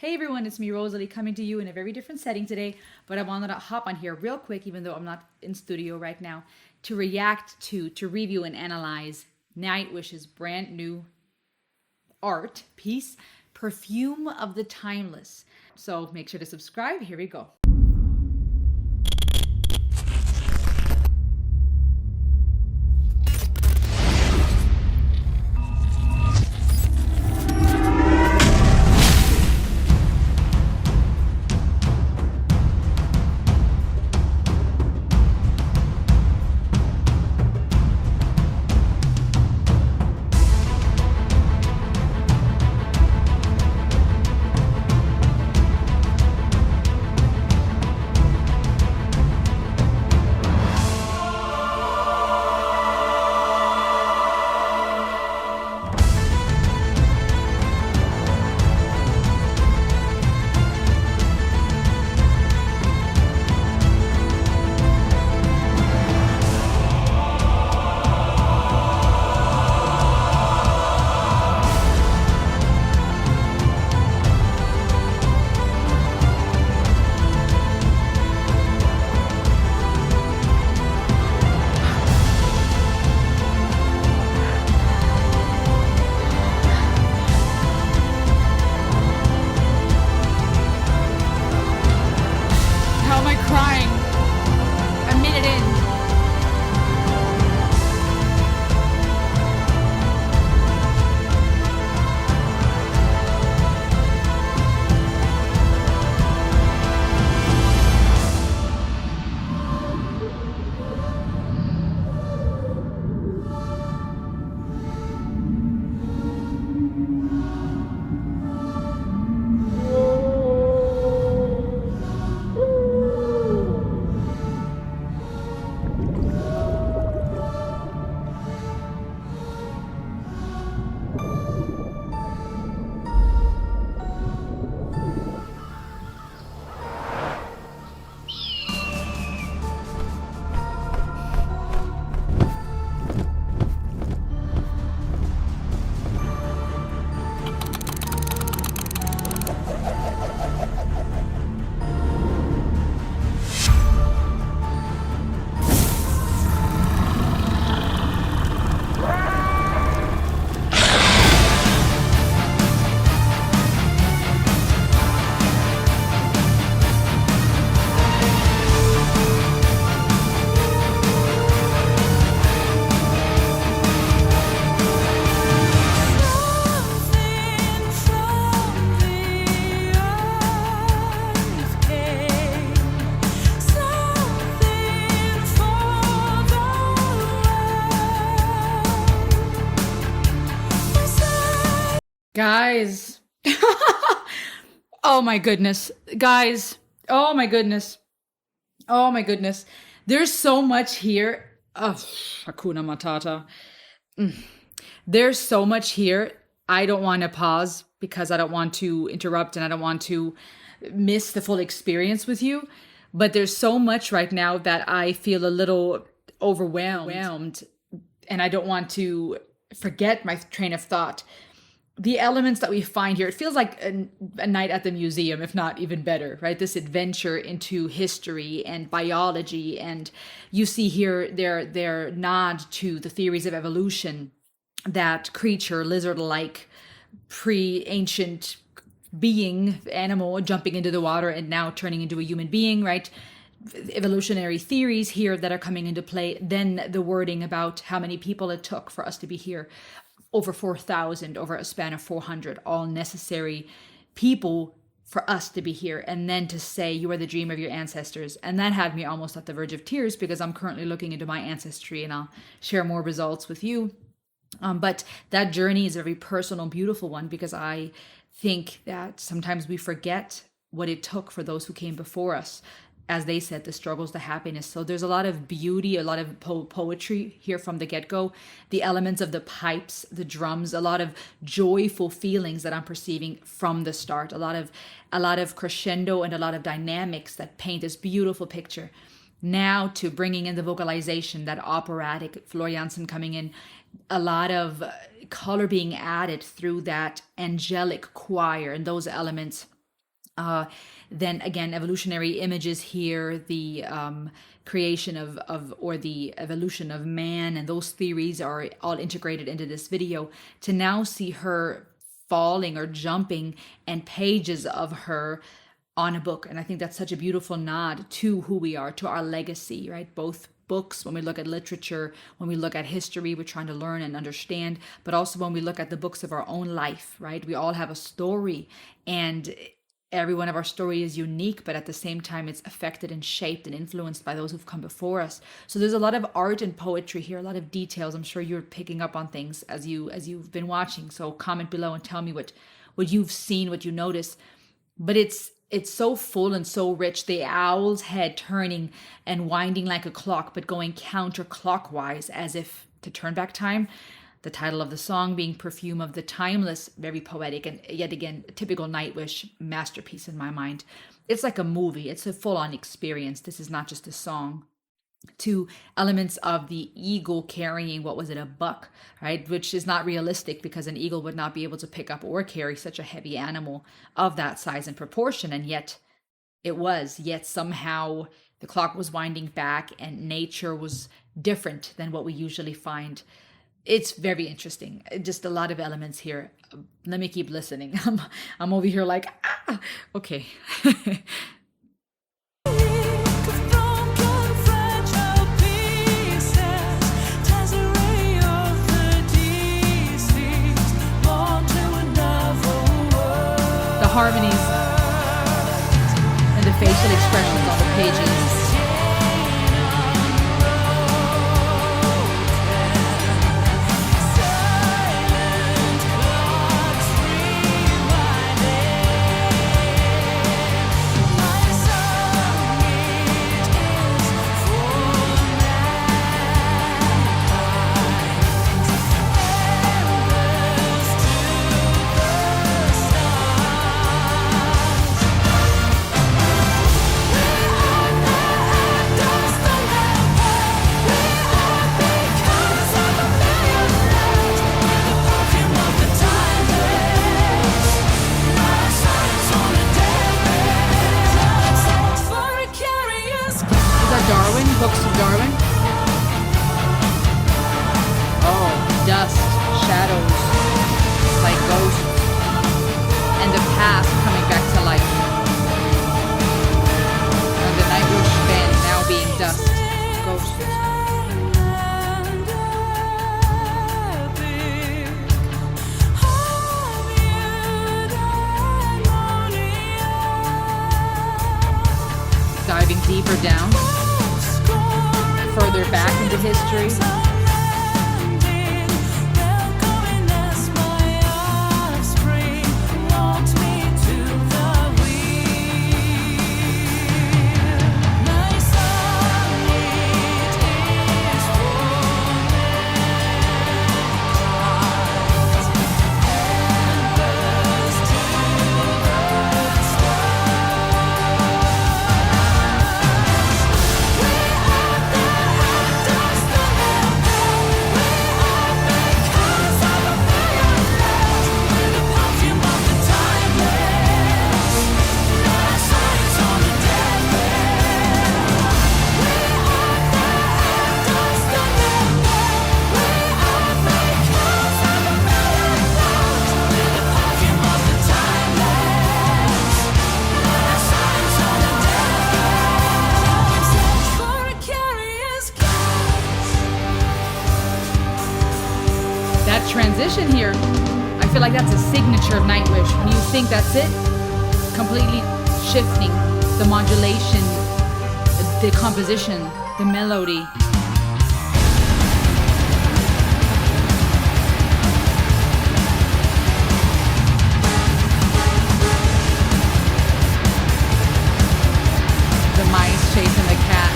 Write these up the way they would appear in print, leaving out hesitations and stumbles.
Hey everyone, it's me Rosalie coming to you in a very different setting today, but I wanted to hop on here real quick, even though I'm not in studio right now, to react to review and analyze Nightwish's brand new art piece, Perfume of the Timeless. So make sure to subscribe. Here we go. How am I crying? A minute in. Guys. Oh my goodness. Guys. Oh my goodness. Oh my goodness. There's so much here. Oh, Hakuna Matata. There's so much here. I don't want to pause because I don't want to interrupt and I don't want to miss the full experience with you. But there's so much right now that I feel a little overwhelmed and I don't want to forget my train of thought. The elements that we find here, it feels like a night at the museum, if not even better, right? This adventure into history and biology. And you see here their nod to the theories of evolution, that creature, lizard-like, pre-ancient being, animal jumping into the water and now turning into a human being, right? Evolutionary theories here that are coming into play. Then the wording about how many people it took for us to be here. Over 4,000 over a span of 400, all necessary people for us to be here. And then to say you are the dream of your ancestors. And that had me almost at the verge of tears because I'm currently looking into my ancestry and I'll share more results with you. But that journey is a very personal, beautiful one because I think that sometimes we forget what it took for those who came before us. As they said, the struggles, the happiness. So there's a lot of beauty, a lot of poetry here from the get-go. The elements of the pipes, the drums, a lot of joyful feelings that I'm perceiving from the start. A lot of crescendo and a lot of dynamics that paint this beautiful picture. Now to bringing in the vocalization, that operatic, Floriansen coming in, a lot of color being added through that angelic choir and those elements Then again, evolutionary images here, the creation or the evolution of man, and those theories are all integrated into this video. To now see her falling or jumping and pages of her on a book. And I think that's such a beautiful nod to who we are, to our legacy, right? Both books, when we look at literature, when we look at history, we're trying to learn and understand, but also when we look at the books of our own life, right? We all have a story, and every one of our story is unique, but at the same time, it's affected and shaped and influenced by those who've come before us. So there's a lot of art and poetry here, a lot of details. I'm sure you're picking up on things as you've been watching. So comment below and tell me what you've seen, what you notice. But it's so full and so rich. The owl's head turning and winding like a clock, but going counterclockwise as if to turn back time. The title of the song being Perfume of the Timeless, very poetic, and yet again, a typical Nightwish masterpiece in my mind. It's like a movie. It's a full-on experience. This is not just a song. To elements of the eagle carrying, what was it, a buck, right? Which is not realistic because an eagle would not be able to pick up or carry such a heavy animal of that size and proportion. And yet somehow the clock was winding back and nature was different than what we usually find. It's very interesting. Just a lot of elements here. Let me keep listening. I'm over here like, okay. The harmonies and the facial expressions on the pages. Books of Darwin. Oh, dust, shadows, like ghosts, and the past coming back to life. And the Nightwish band now being dust, ghosts. Diving deeper down. Further back into history. Transition here, I feel like that's a signature of Nightwish. When you think that's it, completely shifting the modulation, the composition, the melody. The mice chasing the cat.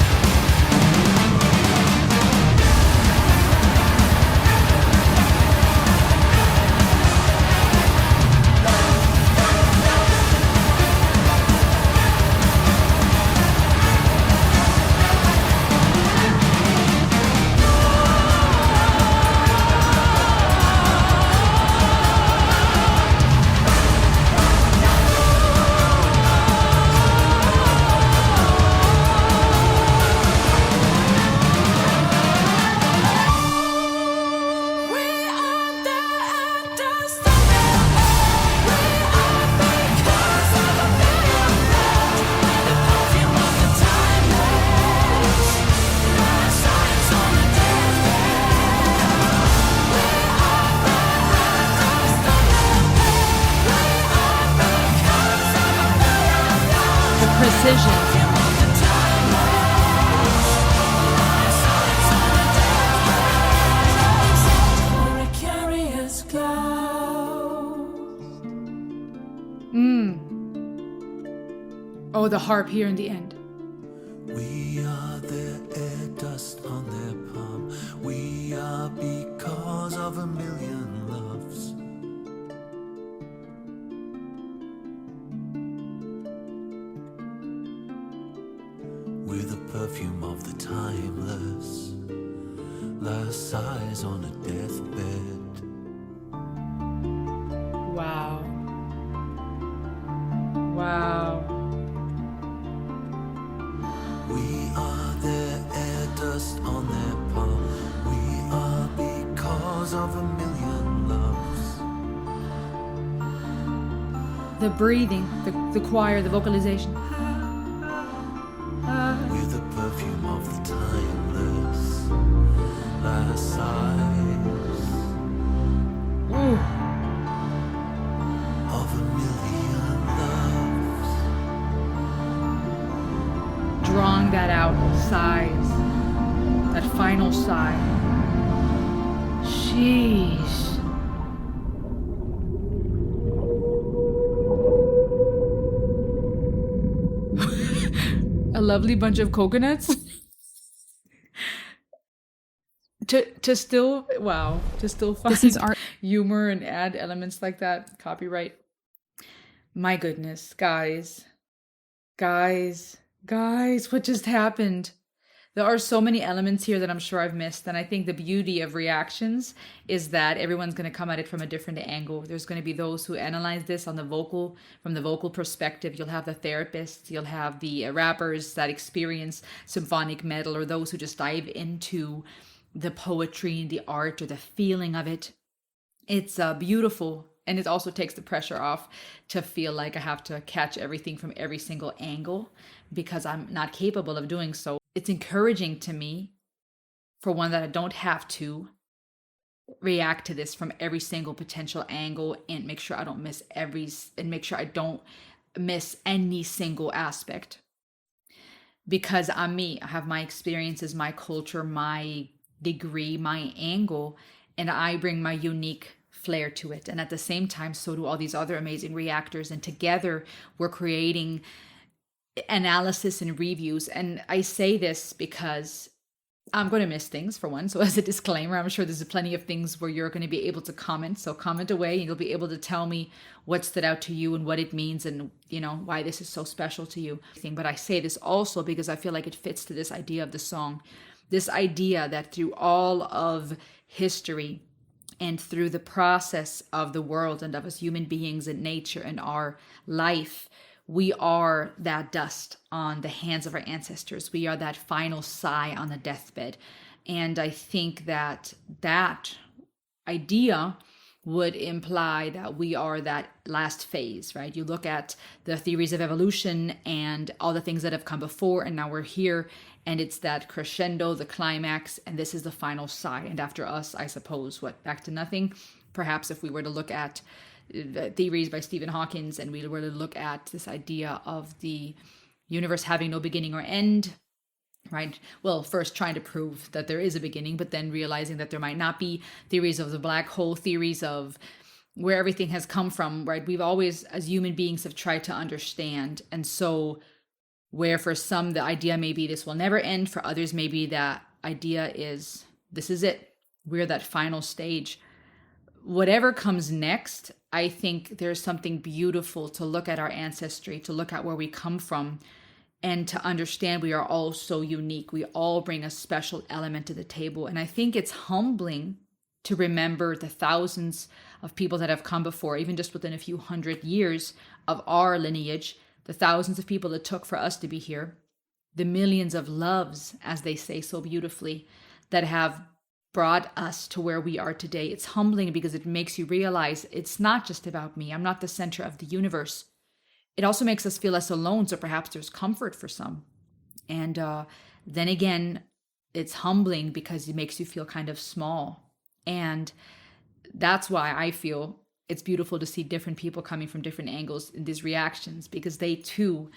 precision. Oh, the harp here in the end. We are their air dust on their palm. We are because of a million loves. We're the perfume of the timeless, last sighs on a deathbed. Wow. Wow. We are their air dust on their palm. We are because of a million loves. The breathing, the choir, the vocalization. We're the perfume of the timeless, last sighs Ooh. of a million loves. Drawing that out, sighs. That final sigh. Sheesh. A lovely bunch of coconuts. to still find This is art. humor and add elements like that. Copyright. My goodness, guys, what just happened? There are so many elements here that I'm sure I've missed. And I think the beauty of reactions is that everyone's going to come at it from a different angle. There's going to be those who analyze this on the vocal, from the vocal perspective. You'll have the therapists, you'll have the rappers that experience symphonic metal, or those who just dive into the poetry, the art, or the feeling of it. It's beautiful. And it also takes the pressure off to feel like I have to catch everything from every single angle, because I'm not capable of doing so. It's encouraging to me, for one, that I don't have to react to this from every single potential angle and make sure I don't miss any single aspect. Because I'm me. I have my experiences, my culture, my degree, my angle, and I bring my unique flair to it. And at the same time, so do all these other amazing reactors. And together we're creating analysis and reviews. And I say this because I'm going to miss things, for one. So as a disclaimer, I'm sure there's plenty of things where you're going to be able to comment. So comment away and you'll be able to tell me what stood out to you and what it means, and why this is so special to you. But I say this also because I feel like it fits to this idea of the song. This idea that through all of history and through the process of the world and of us human beings and nature and our life, we are that dust on the hands of our ancestors. We are that final sigh on the deathbed. And I think that idea would imply that we are that last phase, right? You look at the theories of evolution and all the things that have come before, and now we're here, and it's that crescendo, the climax, and this is the final sigh. And after us, I suppose, back to nothing? Perhaps if we were to look at the theories by Stephen Hawking, and we were to look at this idea of the universe having no beginning or end, right? Well, first trying to prove that there is a beginning, but then realizing that there might not be, theories of the black hole, theories of where everything has come from, right? We've always, as human beings, have tried to understand. And so where for some, the idea may be this will never end. For others, maybe that idea is, this is it. We're that final stage. Whatever comes next, I think there's something beautiful to look at our ancestry, to look at where we come from, and to understand we are all so unique. We all bring a special element to the table. And I think it's humbling to remember the thousands of people that have come before, even just within a few hundred years of our lineage, the thousands of people it took for us to be here, the millions of loves, as they say so beautifully, that have brought us to where we are today. It's humbling because it makes you realize it's not just about me. I'm not the center of the universe. It also makes us feel less alone, so perhaps there's comfort for some. And then again, it's humbling because it makes you feel kind of small. And that's why I feel it's beautiful to see different people coming from different angles in these reactions, because they too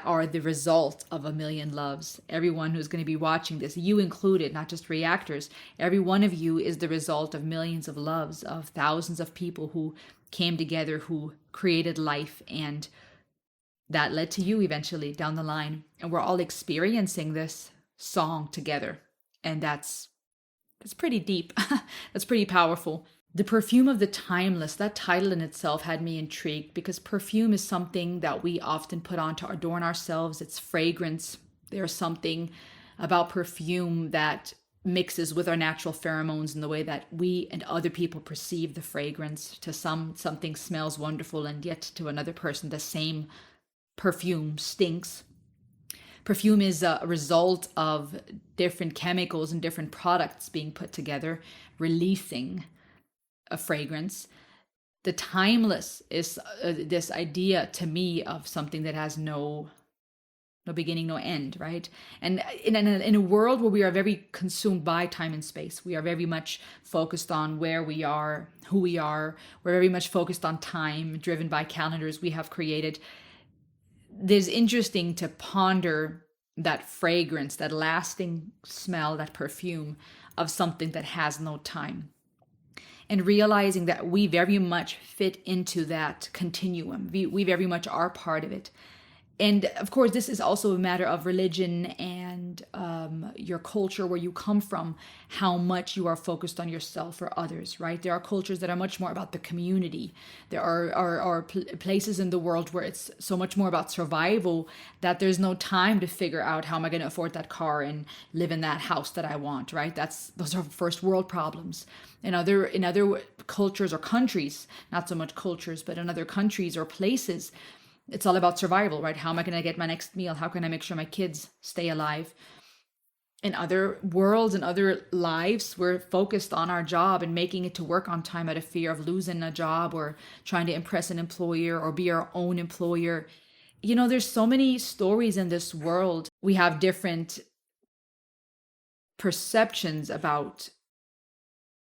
are the result of a million loves. Everyone who's going to be watching this, you included, not just reactors, every one of you is the result of millions of loves, of thousands of people who came together, who created life, and that led to you eventually down the line. And we're all experiencing this song together. And that's pretty deep. That's pretty powerful. The Perfume of the Timeless, that title in itself had me intrigued because perfume is something that we often put on to adorn ourselves. It's fragrance. There's something about perfume that mixes with our natural pheromones in the way that we and other people perceive the fragrance. To some, something smells wonderful, and yet to another person, the same perfume stinks. Perfume is a result of different chemicals and different products being put together, releasing a fragrance. The timeless is this idea to me of something that has no beginning, no end, right? And in a world where we are very consumed by time and space, we are very much focused on where we are, who we are. We're very much focused on time, driven by calendars we have created. It's interesting to ponder that fragrance, that lasting smell, that perfume of something that has no time. And realizing that we very much fit into that continuum. We very much are part of it. And of course, this is also a matter of religion and your culture, where you come from, how much you are focused on yourself or others, right? There are cultures that are much more about the community. There are places in the world where it's so much more about survival that there's no time to figure out how am I going to afford that car and live in that house that I want, right? Those are first world problems. In other cultures or countries, not so much cultures, but in other countries or places, it's all about survival, right? How am I going to get my next meal? How can I make sure my kids stay alive? In other worlds and other lives, we're focused on our job and making it to work on time out of fear of losing a job or trying to impress an employer or be our own employer. You know, there's so many stories in this world. We have different perceptions about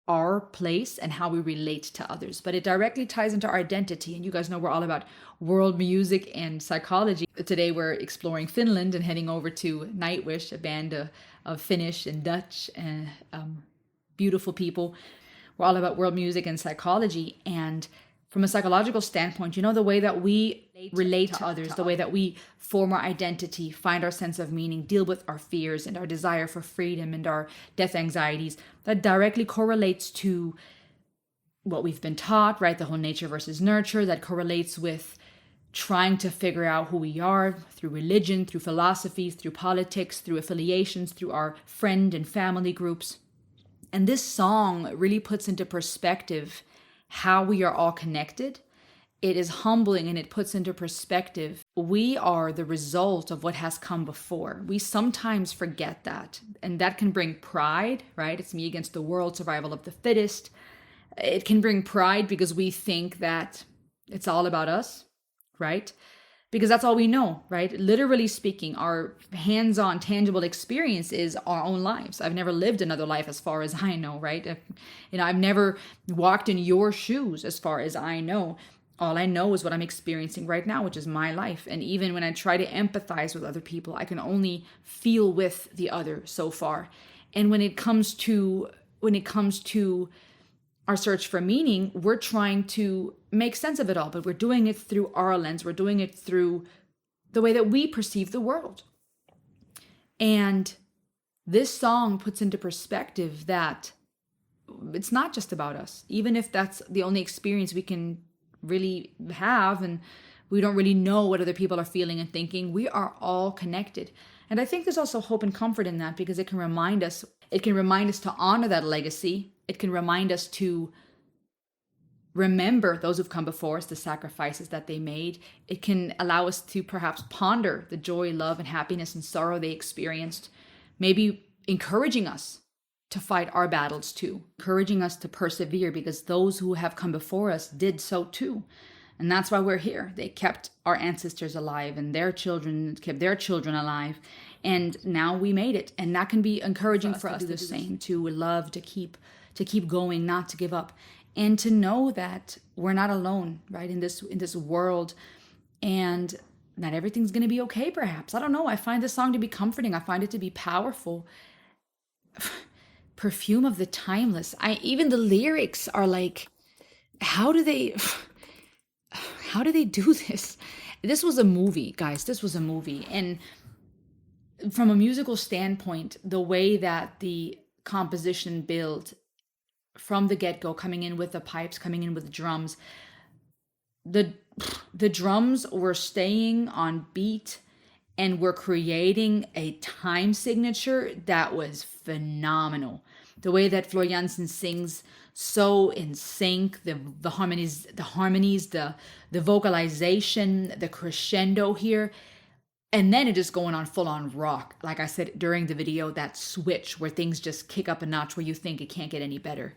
our place and how we relate to others, but it directly ties into our identity. And you guys know we're all about world music and psychology. Today we're exploring Finland and heading over to NIGHTWISH, a band of Finnish and Dutch and beautiful people. We're all about world music and psychology. And from a psychological standpoint, you know, the way that we relate to others, the way that we form our identity, find our sense of meaning, deal with our fears and our desire for freedom and our death anxieties, that directly correlates to what we've been taught, right? The whole nature versus nurture, that correlates with trying to figure out who we are through religion, through philosophies, through politics, through affiliations, through our friend and family groups. And this song really puts into perspective how we are all connected. It is humbling and it puts into perspective we are the result of what has come before. We sometimes forget that, and that can bring pride, right? It's me against the world, survival of the fittest. It can bring pride because we think that it's all about us, right? Because that's all we know, right? Literally speaking, our hands-on tangible experience is our own lives. I've never lived another life as far as I know, right? I've never walked in your shoes as far as I know. All I know is what I'm experiencing right now, which is my life. And even when I try to empathize with other people, I can only feel with the other so far. And when it comes to our search for meaning, we're trying to make sense of it all, but we're doing it through our lens. We're doing it through the way that we perceive the world. And this song puts into perspective that it's not just about us, even if that's the only experience we can really have, and we don't really know what other people are feeling and thinking. We are all connected. And I think there's also hope and comfort in that, because it can remind us to honor that legacy. It can remind us to remember those who've come before us, the sacrifices that they made. It can allow us to perhaps ponder the joy, love, and happiness and sorrow they experienced, maybe encouraging us to fight our battles too, encouraging us to persevere, because those who have come before us did so too. And that's why we're here. They kept our ancestors alive, and their children kept their children alive. And now we made it. And that can be encouraging for us to do the same, to love, to keep going, not to give up. And to know that we're not alone, right, in this world. And not everything's going to be okay, perhaps. I don't know. I find this song to be comforting. I find it to be powerful. Perfume of the timeless. Even the lyrics are like, how do they how do they do this? This was a movie, guys. This was a movie. And from a musical standpoint, the way that the composition built from the get-go, coming in with the pipes, coming in with the drums, the drums were staying on beat and were creating a time signature that was phenomenal. The way that Floriansen sings so in sync, the harmonies, the vocalization, the crescendo here. And then it is going on full on rock. Like I said during the video, that switch where things just kick up a notch where you think it can't get any better.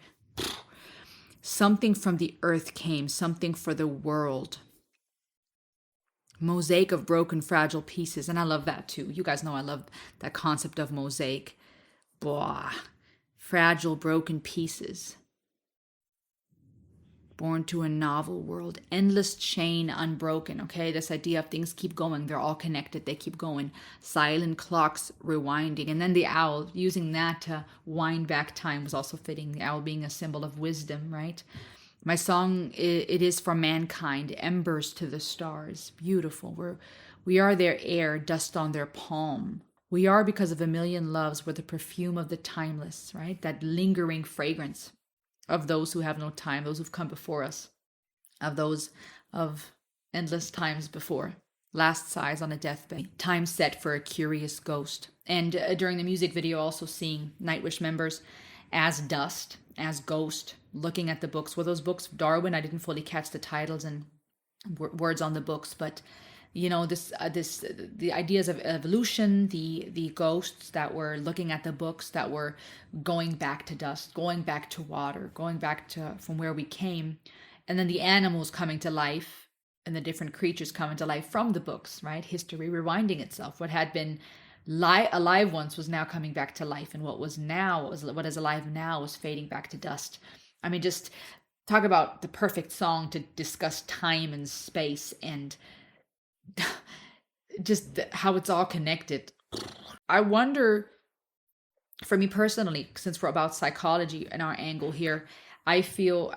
Something from the earth came, something for the world. Mosaic of broken, fragile pieces. And I love that too. You guys know I love that concept of mosaic. Blah. Fragile, broken pieces. Born to a novel world. Endless chain unbroken. Okay, this idea of things keep going. They're all connected. They keep going. Silent clocks rewinding. And then the owl, using that to wind back time was also fitting. The owl being a symbol of wisdom, right? My song, it is for mankind. Embers to the stars. Beautiful. We are their air, dust on their palm. We are, because of a million loves, we're the perfume of the timeless, right? That lingering fragrance of those who have no time, those who've come before us, of those of endless times before. Last sighs on a deathbed. Time set for a curious ghost. And during the music video, also seeing Nightwish members as dust, as ghost, looking at the books. Were those books Darwin? I didn't fully catch the titles and words on the books, but you know, the ideas of evolution, the ghosts that were looking at the books, that were going back to dust, going back to water, going back to from where we came, and then the animals coming to life and the different creatures coming to life from the books, right? History rewinding itself. What had been alive once was now coming back to life, and what is alive now was fading back to dust. I mean, just talk about the perfect song to discuss time and space and just how it's all connected. I wonder, for me personally, since we're about psychology and our angle here, I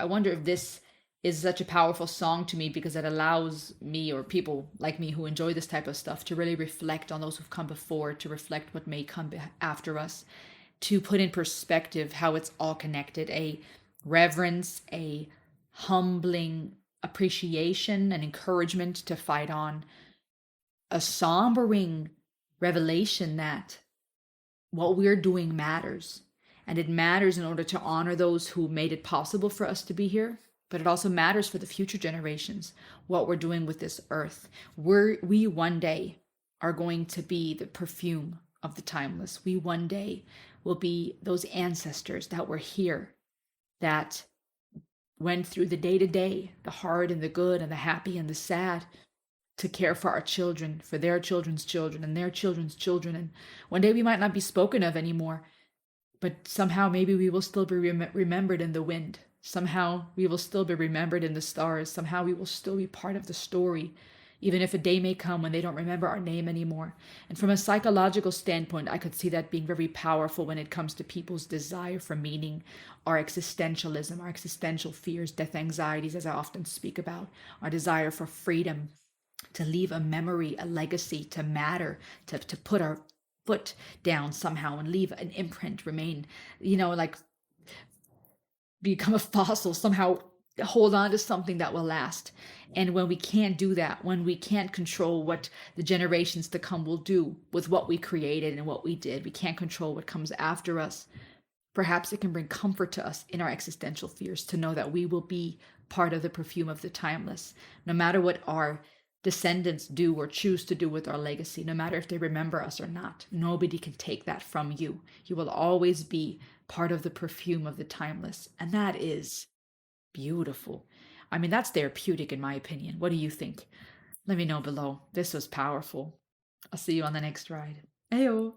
wonder if this is such a powerful song to me because it allows me, or people like me who enjoy this type of stuff, to really reflect on those who've come before, to reflect what may come after us, to put in perspective how it's all connected. A reverence, a humbling appreciation and encouragement to fight on, a sombering revelation that what we're doing matters, and it matters in order to honor those who made it possible for us to be here, but it also matters for the future generations, what we're doing with this earth. We one day are going to be the perfume of the timeless. We one day will be those ancestors that were here, that went through the day-to-day, the hard and the good and the happy and the sad, to care for our children, for their children's children and their children's children. And one day we might not be spoken of anymore, but somehow maybe we will still be remembered in the wind. Somehow we will still be remembered in the stars. Somehow we will still be part of the story, even if a day may come when they don't remember our name anymore. And from a psychological standpoint, I could see that being very powerful when it comes to people's desire for meaning, our existentialism, our existential fears, death anxieties, as I often speak about, our desire for freedom, to leave a memory, a legacy, to matter, to put our foot down somehow and leave an imprint, remain, like become a fossil, somehow hold on to something that will last. And when we can't do that, when we can't control what the generations to come will do with what we created and what we did, we can't control what comes after us. Perhaps it can bring comfort to us in our existential fears to know that we will be part of the perfume of the timeless, no matter what our descendants do or choose to do with our legacy, no matter if they remember us or not. Nobody can take that from you. You will always be part of the perfume of the timeless. And that is beautiful. I mean, that's therapeutic in my opinion. What do you think? Let me know below. This was powerful. I'll see you on the next ride. Ayo.